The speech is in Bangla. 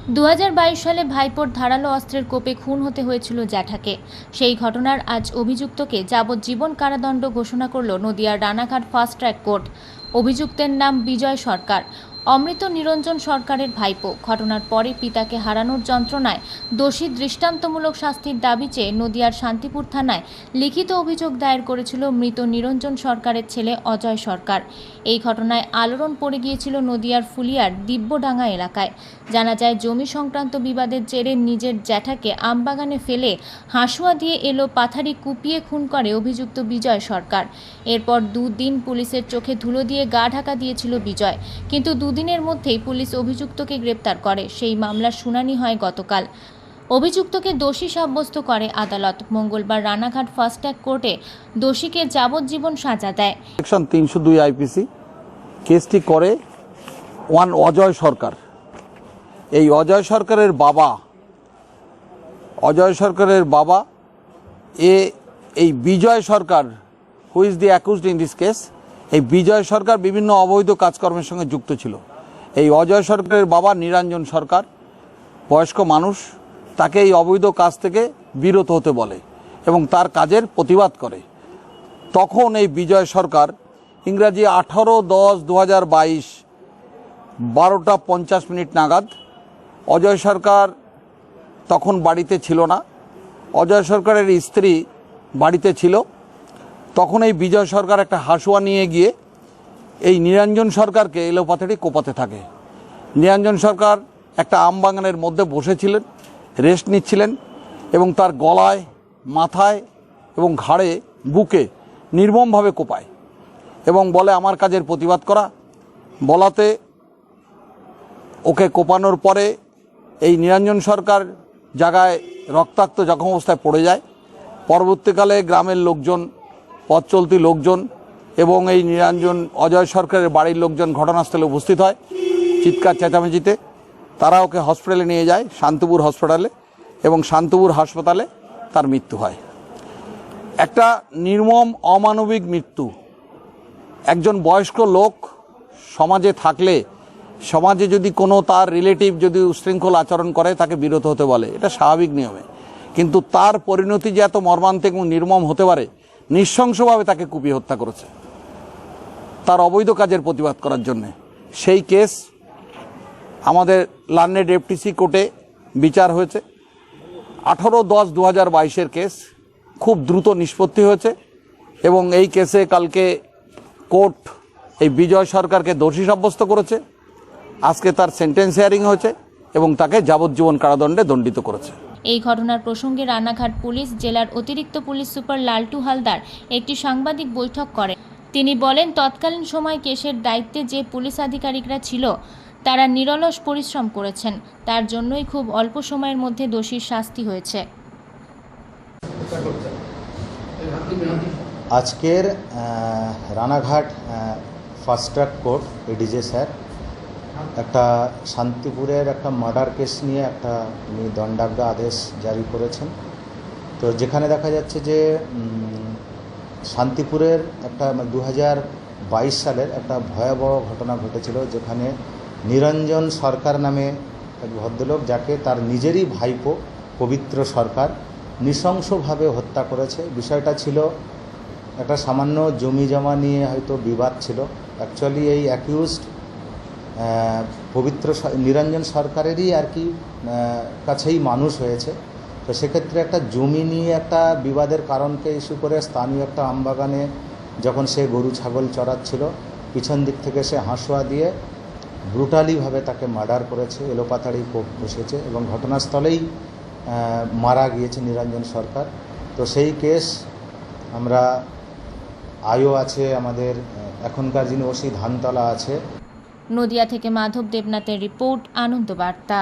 2022 সালে ভাইপোর ধারালো অস্ত্রের কোপে খুন হতে হয়েছিল জ্যাঠাকে। সেই ঘটনার আজ অভিযুক্তকে যাবজ্জীবন কারাদণ্ড ঘোষণা করল নদিয়ার রানাঘাট ফাস্ট ট্র্যাক কোর্ট। অভিযুক্তের নাম বিজয় সরকার, অমৃত নিরঞ্জন সরকারের ভাইপো। ঘটনার পরে পিতাকে হারানোর যন্ত্রণায় দোষী দৃষ্টান্তমূলক শাস্তির দাবি চেয়ে নদিয়ার শান্তিপুর থানায় লিখিত অভিযোগ দায়ের করেছিল মৃত নিরঞ্জন সরকারের ছেলে অজয় সরকার। এই ঘটনায় আলোড়ন পড়ে গিয়েছিল নদিয়ার ফুলিয়ার দিব্যডাঙ্গা এলাকায়। জানা যায়, জমি সংক্রান্ত বিবাদের জেরে নিজের জ্যাঠাকে আমবাগানে ফেলে হাঁসুয়া দিয়ে এলো পাথারি কুপিয়ে খুন করে অভিযুক্ত বিজয় সরকার। এরপর দুদিন পুলিশের চোখে ধুলো দিয়ে গা ঢাকা দিয়েছিল বিজয়, কিন্তু দুদিনের মধ্যেই পুলিশ অভিযুক্তকে গ্রেপ্তার করে। সেই মামলার শুনানি হয় গতকাল। অভিযুক্তকে দোষী সাব্যস্ত করে আদালত। মঙ্গলবার রানাঘাট ফাস্ট ট্র্যাক কোর্টে দোষীকে যাবজ্জীবন সাজা দেয়। সেকশন 302 আইপিসি কেসটি করে অজয় সরকার। এই অজয় সরকারের বাবা এই Bijoy Sarkar, who is the accused in this case. এই বিজয় সরকার বিভিন্ন অবৈধ কাজকর্মের সঙ্গে যুক্ত ছিল। এই অজয় সরকারের বাবা নিরঞ্জন সরকার বয়স্ক মানুষ, তাকে এই অবৈধ কাজ থেকে বিরত হতে বলে এবং তার কাজের প্রতিবাদ করে। তখন এই বিজয় সরকার ইংরাজি 18/10/2022 12টা 50 মিনিট নাগাদ, অজয় সরকার তখন বাড়িতে ছিল না, অজয় সরকারের স্ত্রী বাড়িতে ছিল। তখন এই বিজয় সরকার একটা হাঁসুয়া নিয়ে গিয়ে এই নিরঞ্জন সরকারকে এলোপাথারি কোপাতে থাকে। নিরঞ্জন সরকার একটা আমবাগানের মধ্যে বসেছিলেন, রেস্ট নিচ্ছিলেন এবং তার গলায়, মাথায় এবং ঘাড়ে, বুকে নির্মমভাবে কোপায় এবং বলে আমার কাজের প্রতিবাদ করা। বলাতে ওকে কোপানোর পরে এই নিরঞ্জন সরকার জায়গায় রক্তাক্ত জখম অবস্থায় পড়ে যায়। পরবর্তীকালে গ্রামের লোকজন, পথ চলতি লোকজন এবং এই অজয় সরকারের বাড়ির লোকজন ঘটনাস্থলে উপস্থিত হয়। চিৎকার চেঁচামেচিতে তারা ওকে হসপিটালে নিয়ে যায়, শান্তিপুর হসপিটালে, এবং শান্তিপুর হাসপাতালে তার মৃত্যু হয়। একটা নির্মম অমানবিক মৃত্যু। একজন বয়স্ক লোক সমাজে থাকলে, সমাজে যদি কোনো তার রিলেটিভ যদি উশৃঙ্খল আচরণ করে, তাকে বিরত হতে বলে, এটা স্বাভাবিক নিয়মে। কিন্তু তার পরিণতি যে এত মর্মান্তিক এবং নির্মম হতে পারে, নৃশংসভাবে তাকে কুপিয়ে হত্যা করেছে তার অবৈধ কাজের প্রতিবাদ করার জন্যে। সেই কেস আমাদের লার্নেড এফটিসি কোর্টে বিচার হয়েছে। 18/10/2022 কেস খুব দ্রুত নিষ্পত্তি হয়েছে এবং এই কেসে কালকে কোর্ট এই বিজয় সরকারকে দোষী সাব্যস্ত করেছে। আজকে তার সেন্টেন্স হিয়ারিং হয়েছে এবং তাকে যাবজ্জীবন কারাদণ্ডে দণ্ডিত করেছে। এই ঘটনার প্রসঙ্গে রানাঘাট পুলিশ জেলার অতিরিক্ত পুলিশ সুপার লালটু হালদার একটি সাংবাদিক বৈঠক করেন। তিনি বলেন, তৎকালীন সময় কেসের দায়িত্বে যে পুলিশ আধিকারিকরা ছিল তারা নিরলস পরিশ্রম করেছেন, তার জন্যই খুব অল্প সময়ের মধ্যে দোষীর শাস্তি হয়েছে। আজকের Ranaghat fast track court ADJ sir একটা শান্তিপুরের একটা মার্ডার কেস নিয়ে একটা উনি দণ্ডাজ্ঞা আদেশ জারি করেছেন। তো যেখানে দেখা যাচ্ছে যে শান্তিপুরের একটা 2022 সালের একটা ভয়াবহ ঘটনা ঘটেছিল, যেখানে নিরঞ্জন সরকার নামে এক ভদ্রলোক, যাকে তার নিজেরই ভাইপো পবিত্র সরকার নৃশংসভাবে হত্যা করেছে। বিষয়টা ছিল একটা সামান্য জমি জমা নিয়ে হয়তো বিবাদ ছিল। অ্যাকচুয়ালি এই অ্যাকিউজড পবিত্র নিরঞ্জন সরকারেরই আর কি কাছেই মানুষ হয়েছে। তো সেক্ষেত্রে একটা জমি নিয়ে একটা বিবাদের কারণকে ইস্যু করে স্থানীয় একটা আমবাগানে যখন সে গরু ছাগল চড়াচ্ছিল, পিছন দিক থেকে সে হাঁসুয়া দিয়ে ব্রুটালিভাবে তাকে মার্ডার করেছে, এলোপাথাড়ি কোপ বসেছে এবং ঘটনাস্থলেই মারা গিয়েছে নিরঞ্জন সরকার। তো সেই কেস আমরা আইও আছে, আমাদের এখনকার যিনি ওসি ধানতলা আছে। নদিয়া থেকে মাধব দেবনাথের রিপোর্ট, আনন্দ বার্তা।